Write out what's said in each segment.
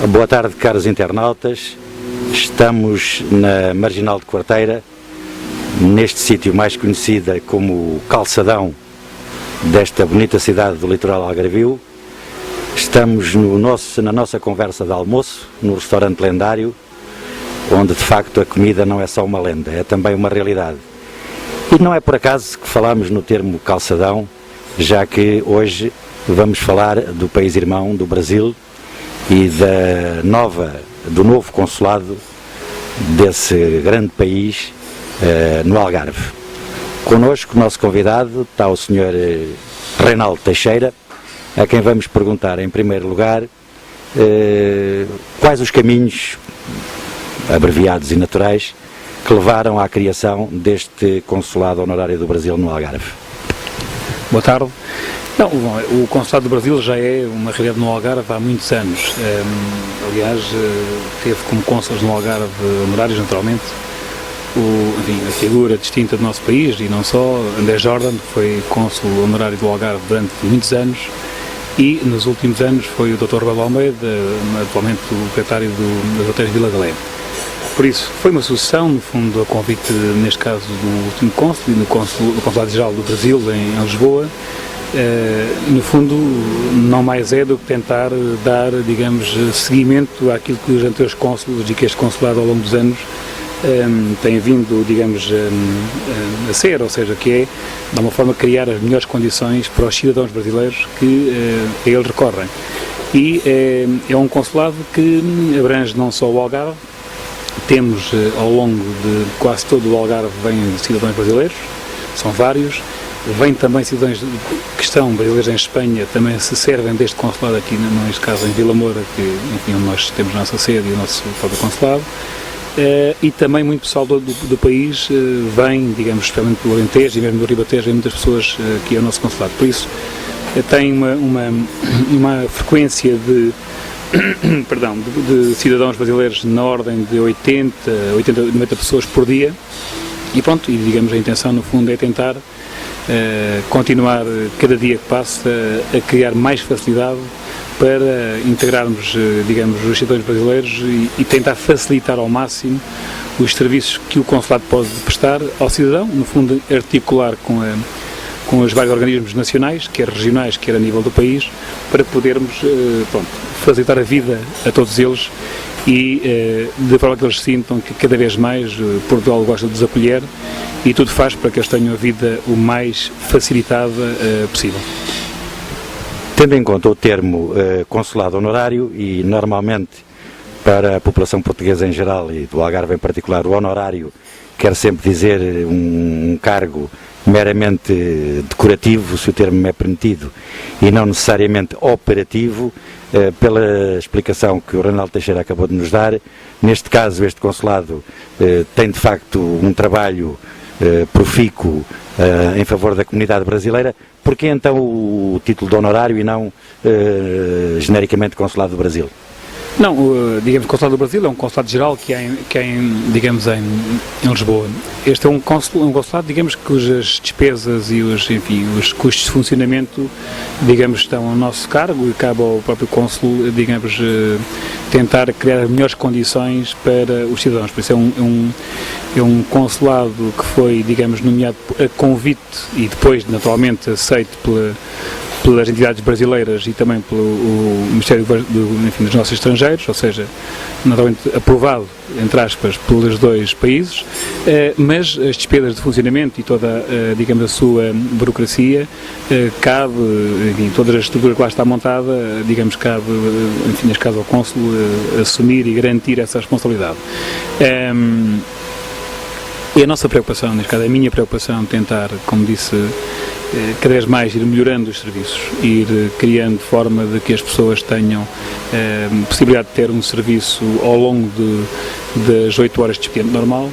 Boa tarde, caros internautas. Estamos na Marginal de Quarteira, neste sítio mais conhecido como o Calçadão desta bonita cidade do litoral algarvio. Estamos na nossa conversa de almoço, no restaurante lendário, onde de facto a comida não é só uma lenda, é também uma realidade. E não é por acaso que falamos no termo calçadão, já que hoje vamos falar do país irmão, do Brasil, e do novo consulado desse grande país no Algarve. Connosco, o nosso convidado, está o Sr. Reinaldo Teixeira, a quem vamos perguntar em primeiro lugar quais os caminhos abreviados e naturais que levaram à criação deste consulado honorário do Brasil no Algarve. Boa tarde. Não, o Consulado do Brasil já é uma realidade no Algarve há muitos anos. Aliás, teve como cônsules no Algarve honorários, naturalmente, a figura distinta do nosso país, e não só, André Jordan, que foi cônsul honorário do Algarve durante muitos anos, e nos últimos anos foi o Dr. Rebelo Almeida, atualmente o proprietário dos hotéis Vila Galé. Por isso, foi uma sucessão, no fundo, a convite, neste caso, do último cônsul e do Consulado-Geral do Brasil, em Lisboa. No fundo, não mais é do que tentar dar, digamos, seguimento àquilo que os anteriores cônsulos e que este consulado ao longo dos anos tem vindo, digamos, a ser, ou seja, que é, de alguma forma, criar as melhores condições para os cidadãos brasileiros que a ele recorrem. E é um consulado que abrange não só o Algarve. Temos, ao longo de quase todo o Algarve, vêm cidadãos brasileiros, são vários. Vêm também cidadãos que estão brasileiros em Espanha, também se servem deste consulado aqui, neste caso em Vila Moura, que, enfim, onde nós temos a nossa sede e o nosso próprio consulado. E também muito pessoal do país vem, digamos, especialmente do Alentejo e mesmo do Ribatejo, vem muitas pessoas aqui ao nosso consulado. Por isso, tem uma frequência de cidadãos brasileiros na ordem de 80, 90 pessoas por dia. E pronto, e digamos, a intenção no fundo é tentar continuar cada dia que passa a criar mais facilidade para integrarmos, digamos, os cidadãos brasileiros e tentar facilitar ao máximo os serviços que o consulado pode prestar ao cidadão, no fundo articular com os vários organismos nacionais, quer regionais, quer a nível do país, para podermos facilitar a vida a todos eles e de forma que eles sintam que cada vez mais Portugal gosta de os acolher e tudo faz para que eles tenham a vida o mais facilitada possível. Tendo em conta o termo consulado honorário, e normalmente para a população portuguesa em geral e do Algarve em particular, o honorário quer sempre dizer um cargo meramente decorativo, se o termo me é permitido, e não necessariamente operativo, pela explicação que o Reinaldo Teixeira acabou de nos dar. Neste caso, este consulado tem de facto um trabalho profícuo em favor da comunidade brasileira. Porquê então o título de honorário e não genericamente Consulado do Brasil? Não, digamos, o Consulado do Brasil é um consulado geral que é digamos, em Lisboa. Este é um consulado, digamos, cujas despesas e os custos de funcionamento, digamos, estão ao nosso cargo e cabe ao próprio cônsul, digamos, tentar criar as melhores condições para os cidadãos. Por isso é um consulado que foi, digamos, nomeado a convite e depois, naturalmente, aceito pelas entidades brasileiras e também pelo Ministério dos Nossos Estrangeiros, ou seja, naturalmente aprovado, entre aspas, pelos dois países, mas as despesas de funcionamento e toda, digamos, a sua burocracia, cabe, enfim, toda a estrutura que lá está montada, digamos, cabe, enfim, neste caso ao cônsul, assumir e garantir essa responsabilidade. E a nossa preocupação, neste caso, a minha preocupação, tentar, como disse, cada vez mais ir melhorando os serviços, ir criando de forma de que as pessoas tenham possibilidade de ter um serviço ao longo das 8 horas de expediente normal.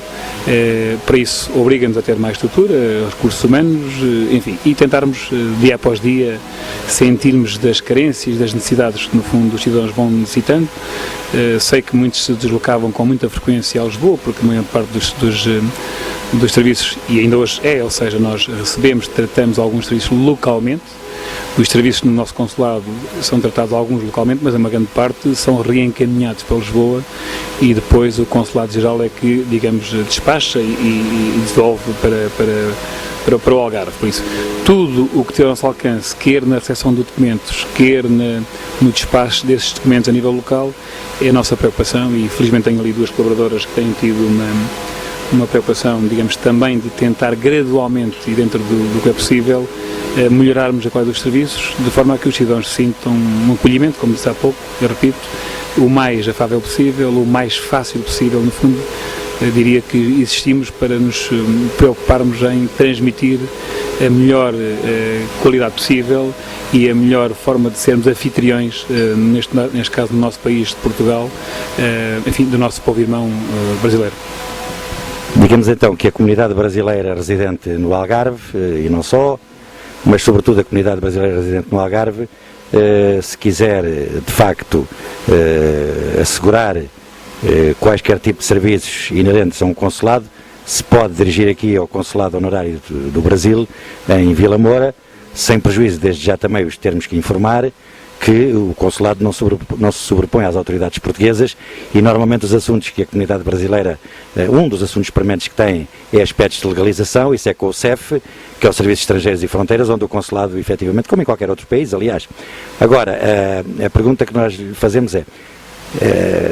Para isso, obriga-nos a ter mais estrutura, recursos humanos, enfim, e tentarmos, dia após dia, sentirmos das carências, das necessidades que, no fundo, os cidadãos vão necessitando. Sei que muitos se deslocavam com muita frequência a Lisboa, porque a maior parte dos serviços, e ainda hoje ou seja, nós recebemos, tratamos alguns serviços localmente, Os serviços no nosso consulado são tratados alguns localmente, mas a uma grande parte são reencaminhados para Lisboa e depois o Consulado-Geral é que, digamos, despacha e devolve para o Algarve. Por isso, tudo o que tiver ao nosso alcance, quer na recepção de documentos, quer no despacho desses documentos a nível local, é a nossa preocupação e felizmente tenho ali duas colaboradoras que têm tido uma preocupação, digamos, também de tentar gradualmente e dentro do que é possível melhorarmos a qualidade dos serviços, de forma a que os cidadãos sintam um acolhimento, como disse há pouco, eu repito, o mais afável possível, o mais fácil possível, no fundo. Eu diria que existimos para nos preocuparmos em transmitir a melhor qualidade possível e a melhor forma de sermos anfitriões, neste caso no nosso país de Portugal, enfim, do nosso povo irmão brasileiro. Digamos então que a comunidade brasileira residente no Algarve, e não só, mas sobretudo a comunidade brasileira residente no Algarve, se quiser de facto assegurar quaisquer tipo de serviços inerentes a um consulado, se pode dirigir aqui ao Consulado Honorário do Brasil, em Vila Moura, sem prejuízo desde já também os termos que informar, que o consulado não se sobrepõe às autoridades portuguesas e normalmente os assuntos que a comunidade brasileira, um dos assuntos prementes que tem é aspectos de legalização, isso é com o CEF, que é o Serviço de Estrangeiros e Fronteiras, onde o consulado efetivamente, como em qualquer outro país, aliás. Agora, a pergunta que nós lhe fazemos é,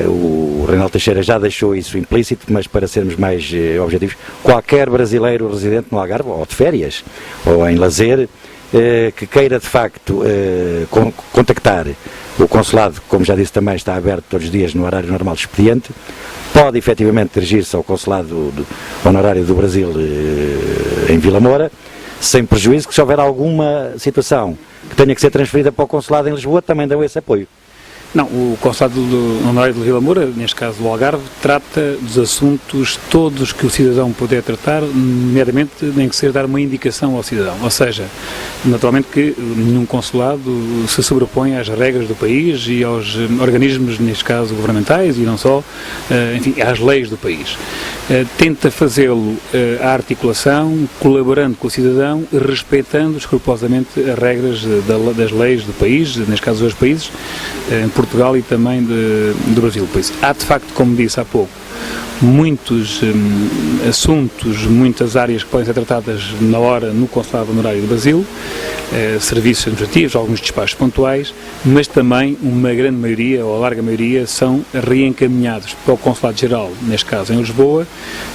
o Reinaldo Teixeira já deixou isso implícito, mas para sermos mais objetivos, qualquer brasileiro residente no Algarve, ou de férias, ou em lazer, que queira de facto contactar o consulado, como já disse também está aberto todos os dias no horário normal do expediente, pode efetivamente dirigir-se ao Consulado Honorário do Brasil em Vila Moura, sem prejuízo que se houver alguma situação que tenha que ser transferida para o consulado em Lisboa, também dão esse apoio. Não, o Consulado Honorário de Vila Moura, neste caso o Algarve, trata dos assuntos todos que o cidadão puder tratar, nomeadamente nem que seja dar uma indicação ao cidadão. Ou seja, naturalmente que nenhum consulado se sobrepõe às regras do país e aos organismos, neste caso governamentais e não só, enfim, às leis do país. Tenta fazê-lo à articulação, colaborando com o cidadão, respeitando escrupulosamente as regras das leis do país, neste caso dos dois países, Portugal e também do Brasil. Por isso, há de facto, como disse há pouco, muitos assuntos, muitas áreas que podem ser tratadas na hora no Consulado Honorário do Brasil, serviços administrativos, alguns despachos pontuais, mas também uma grande maioria, ou a larga maioria, são reencaminhados para o Consulado-Geral, neste caso em Lisboa,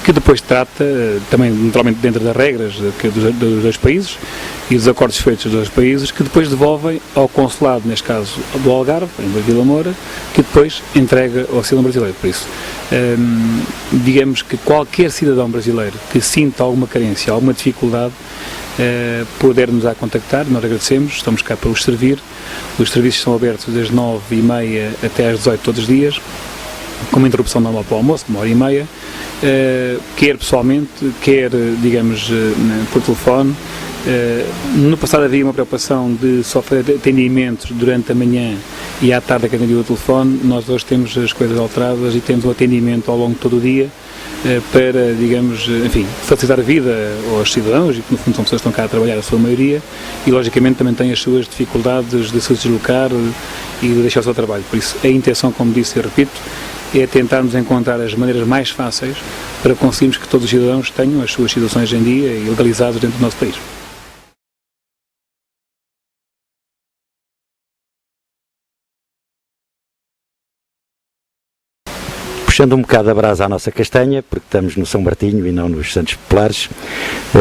que depois trata, também naturalmente dentro das regras dos dois países e dos acordos feitos dos dois países, que depois devolvem ao Consulado, neste caso do Algarve, em Vila Moura, que depois entrega ao cidadão brasileiro. Por isso, digamos que qualquer cidadão brasileiro que sinta alguma carência, alguma dificuldade, poder-nos contactar, nós agradecemos, estamos cá para os servir. Os serviços são abertos das 9h30 até às 18 todos os dias, com uma interrupção normal para o almoço, de 1h30, quer pessoalmente, quer, digamos, por telefone. No passado havia uma preocupação de só fazer atendimentos durante a manhã e à tarde que atendia o telefone. Nós hoje temos as coisas alteradas e temos o atendimento ao longo de todo o dia para, digamos, enfim, facilitar a vida aos cidadãos e que no fundo são pessoas que estão cá a trabalhar, a sua maioria, e logicamente também têm as suas dificuldades de se deslocar e de deixar o seu trabalho. Por isso, a intenção, como disse e repito, é tentarmos encontrar as maneiras mais fáceis para conseguirmos que todos os cidadãos tenham as suas situações em dia e legalizados dentro do nosso país. Puxando um bocado a brasa à nossa castanha, porque estamos no São Martinho e não nos Santos Populares,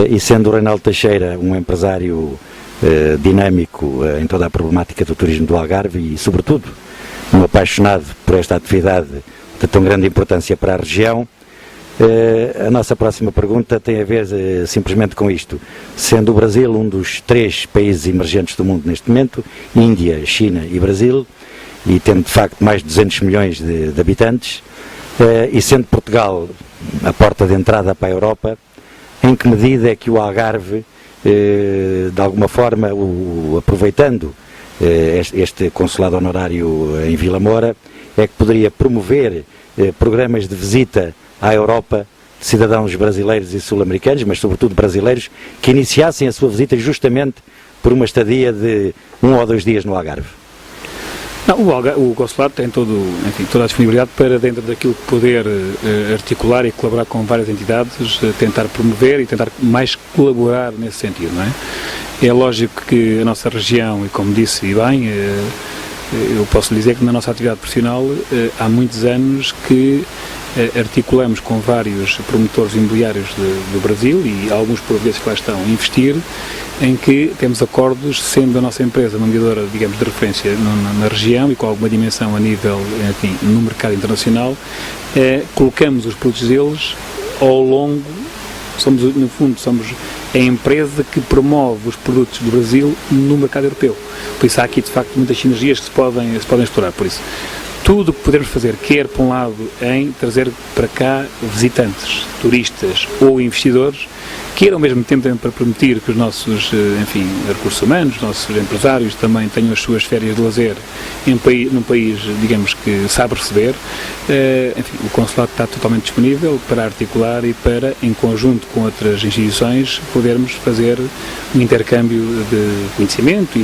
e sendo o Reinaldo Teixeira um empresário dinâmico em toda a problemática do turismo do Algarve e, sobretudo, um apaixonado por esta atividade de tão grande importância para a região, a nossa próxima pergunta tem a ver simplesmente com isto. Sendo o Brasil um dos 3 países emergentes do mundo neste momento, Índia, China e Brasil, e tendo de facto mais de 200 milhões de habitantes, e sendo Portugal a porta de entrada para a Europa, em que medida é que o Algarve, de alguma forma, aproveitando este consulado honorário em Vila Moura, é que poderia promover programas de visita à Europa de cidadãos brasileiros e sul-americanos, mas sobretudo brasileiros, que iniciassem a sua visita justamente por uma estadia de 1 ou 2 dias no Algarve? Não, o consulado tem toda a disponibilidade para, dentro daquilo que poder articular e colaborar com várias entidades, tentar promover e tentar mais colaborar nesse sentido, não é? É lógico que a nossa região, e como disse e bem, eu posso lhe dizer que na nossa atividade profissional há muitos anos que articulamos com vários promotores imobiliários do Brasil e alguns portugueses que lá estão a investir, em que temos acordos, sendo a nossa empresa uma mediadora, digamos, de referência na região e com alguma dimensão a nível, enfim, no mercado internacional, colocamos os produtos deles ao longo, no fundo, somos a empresa que promove os produtos do Brasil no mercado europeu. Por isso há aqui, de facto, muitas sinergias que se podem explorar. Por isso, tudo o que podemos fazer, quer por um lado em trazer para cá visitantes, turistas ou investidores, quer ao mesmo tempo também para permitir que os nossos, enfim, recursos humanos, os nossos empresários também tenham as suas férias de lazer num país, digamos, que sabe receber, enfim, o consulado está totalmente disponível para articular e para, em conjunto com outras instituições, podermos fazer um intercâmbio de conhecimento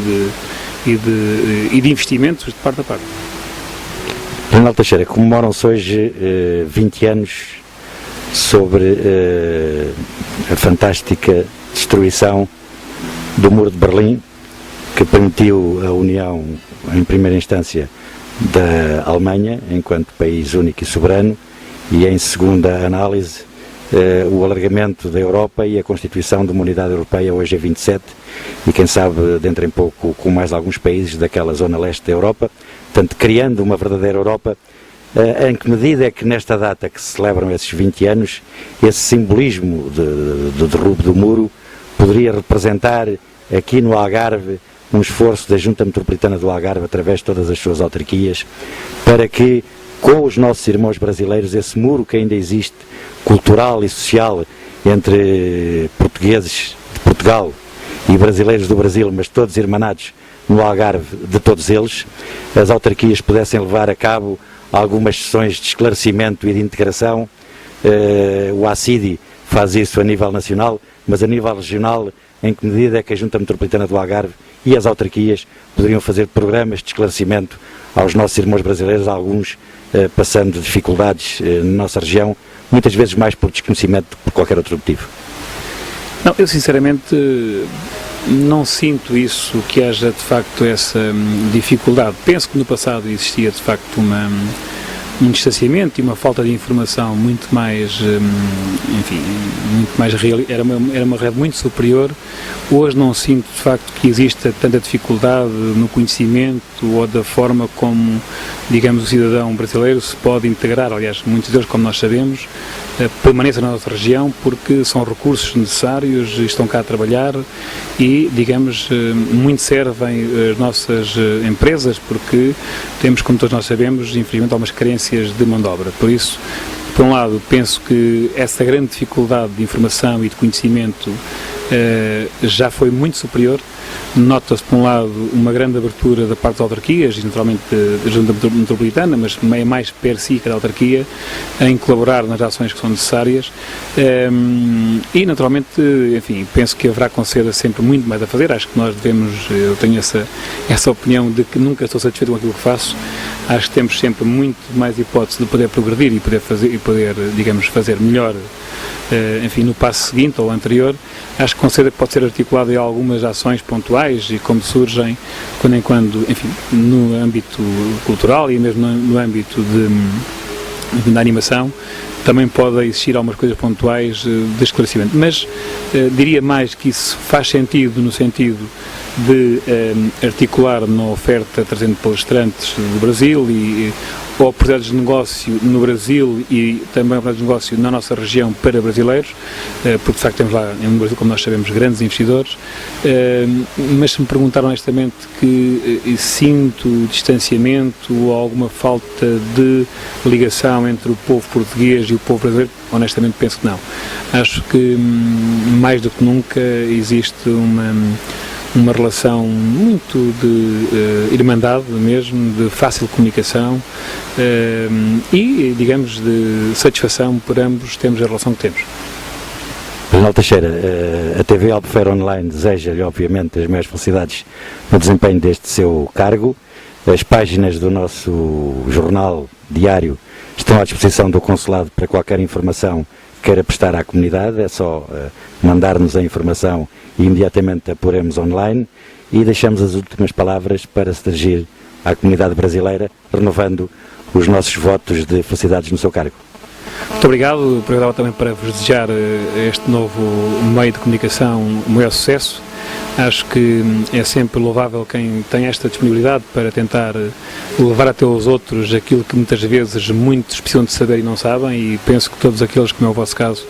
e de investimentos de parte a parte. Reinaldo Teixeira, comemoram-se hoje 20 anos sobre a fantástica destruição do Muro de Berlim, que permitiu a união, em primeira instância, da Alemanha, enquanto país único e soberano, e em segunda análise, o alargamento da Europa e a constituição de uma unidade europeia, hoje é 27, e quem sabe, dentro em pouco, com mais alguns países daquela zona leste da Europa, portanto, criando uma verdadeira Europa. Em que medida é que nesta data que se celebram esses 20 anos, esse simbolismo do derrubo do muro poderia representar aqui no Algarve um esforço da Junta Metropolitana do Algarve, através de todas as suas autarquias, para que, com os nossos irmãos brasileiros, esse muro que ainda existe, cultural e social, entre portugueses de Portugal e brasileiros do Brasil, mas todos irmanados no Algarve de todos eles, as autarquias pudessem levar a cabo algumas sessões de esclarecimento e de integração. O ACIDI faz isso a nível nacional, mas a nível regional, em que medida é que a Junta Metropolitana do Algarve e as autarquias poderiam fazer programas de esclarecimento aos nossos irmãos brasileiros, alguns passando dificuldades na nossa região, muitas vezes mais por desconhecimento do que por qualquer outro motivo? Não, eu sinceramente não sinto isso, que haja de facto essa dificuldade. Penso que no passado existia de facto um distanciamento e uma falta de informação muito mais, enfim, muito mais real, era uma rede muito superior. Hoje não sinto de facto que exista tanta dificuldade no conhecimento ou da forma como, digamos, o cidadão brasileiro se pode integrar. Aliás, muitos deles, como nós sabemos, permanecem na nossa região porque são recursos necessários, estão cá a trabalhar e, digamos, muito servem as nossas empresas, porque temos, como todos nós sabemos, infelizmente, algumas carências de mão de obra. Por isso, por um lado, penso que essa grande dificuldade de informação e de conhecimento já foi muito superior. Nota-se, por um lado, uma grande abertura da parte das autarquias e, naturalmente, da Junta Metropolitana, mas é mais per si cada autarquia, em colaborar nas ações que são necessárias e, naturalmente, enfim, penso que haverá com certeza sempre muito mais a fazer. Acho que nós devemos, eu tenho essa opinião de que nunca estou satisfeito com aquilo que faço. Acho que temos sempre muito mais hipótese de poder progredir e poder, digamos, fazer melhor, enfim, no passo seguinte ou anterior. Acho que com certeza pode ser articulado em algumas ações pontuais e como surgem quando em quando, enfim, no âmbito cultural e mesmo no âmbito da animação, também pode existir algumas coisas pontuais de esclarecimento. Mas diria mais que isso faz sentido no sentido de articular uma oferta trazendo palestrantes do Brasil e oportunidades de negócio no Brasil e também oportunidades de negócio na nossa região para brasileiros, porque de facto temos lá no Brasil, como nós sabemos, grandes investidores, mas se me perguntar honestamente que sinto distanciamento ou alguma falta de ligação entre o povo português e o povo brasileiro, honestamente penso que não. Acho que mais do que nunca existe uma relação muito de irmandade mesmo, de fácil comunicação e, digamos, de satisfação por ambos termos a relação que temos. Reinaldo Teixeira, a TV Albufeira Online deseja-lhe, obviamente, as maiores felicidades no desempenho deste seu cargo. As páginas do nosso jornal diário estão à disposição do Consulado para qualquer informação que queira prestar à comunidade. É só mandar-nos a informação e imediatamente a poremos online. E deixamos as últimas palavras para se dirigir à comunidade brasileira, renovando os nossos votos de felicidades no seu cargo. Muito obrigado. Aproveitava também para vos desejar este novo meio de comunicação um maior sucesso. Acho que é sempre louvável quem tem esta disponibilidade para tentar levar até aos outros aquilo que muitas vezes muitos precisam de saber e não sabem, e penso que todos aqueles, como é o vosso caso,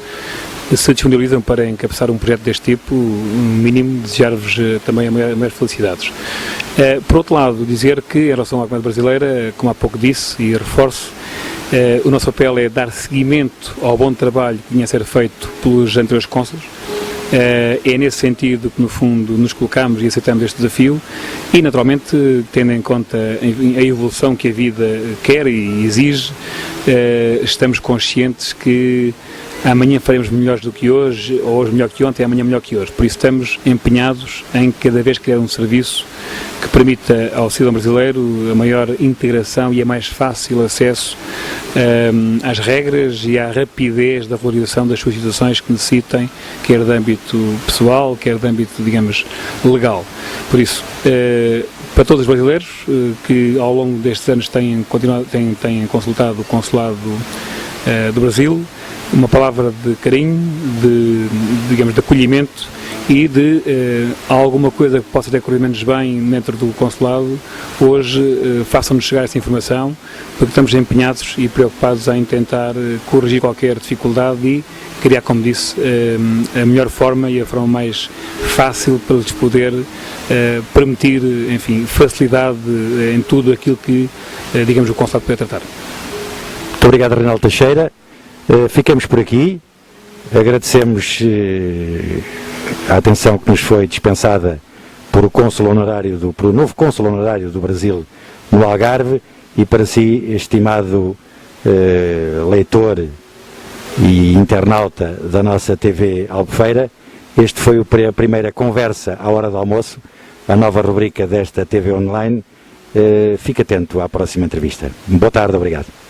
se disponibilizam para encabeçar um projeto deste tipo, no mínimo, desejar-vos também a maiores felicidades. Por outro lado, dizer que, em relação à comunidade brasileira, como há pouco disse e reforço, o nosso papel é dar seguimento ao bom trabalho que vinha a ser feito pelos anteriores cônsules. É nesse sentido que, no fundo, nos colocamos e aceitamos este desafio e, naturalmente, tendo em conta a evolução que a vida quer e exige, estamos conscientes que amanhã faremos melhores do que hoje, ou hoje melhor que ontem, amanhã melhor que hoje. Por isso estamos empenhados em cada vez criar um serviço que permita ao cidadão brasileiro a maior integração e a mais fácil acesso às regras e à rapidez da valorização das suas situações que necessitem, quer de âmbito pessoal, quer de âmbito, digamos, legal. Por isso, para todos os brasileiros que ao longo destes anos têm consultado o Consulado do Brasil, uma palavra de carinho, digamos, de acolhimento e de alguma coisa que possa ter corrido menos bem dentro do Consulado. Hoje façam-nos chegar essa informação, porque estamos empenhados e preocupados em tentar corrigir qualquer dificuldade e criar, como disse, a melhor forma e a forma mais fácil para lhes poder permitir, enfim, facilidade em tudo aquilo que, digamos, o Consulado puder tratar. Muito obrigado, Reinaldo Teixeira. Ficamos por aqui, agradecemos a atenção que nos foi dispensada por o novo cônsul honorário do Brasil no Algarve, e para si, estimado leitor e internauta da nossa TV Albufeira, este foi a primeira conversa à hora do almoço, a nova rubrica desta TV Online. Fique atento à próxima entrevista. Boa tarde, obrigado.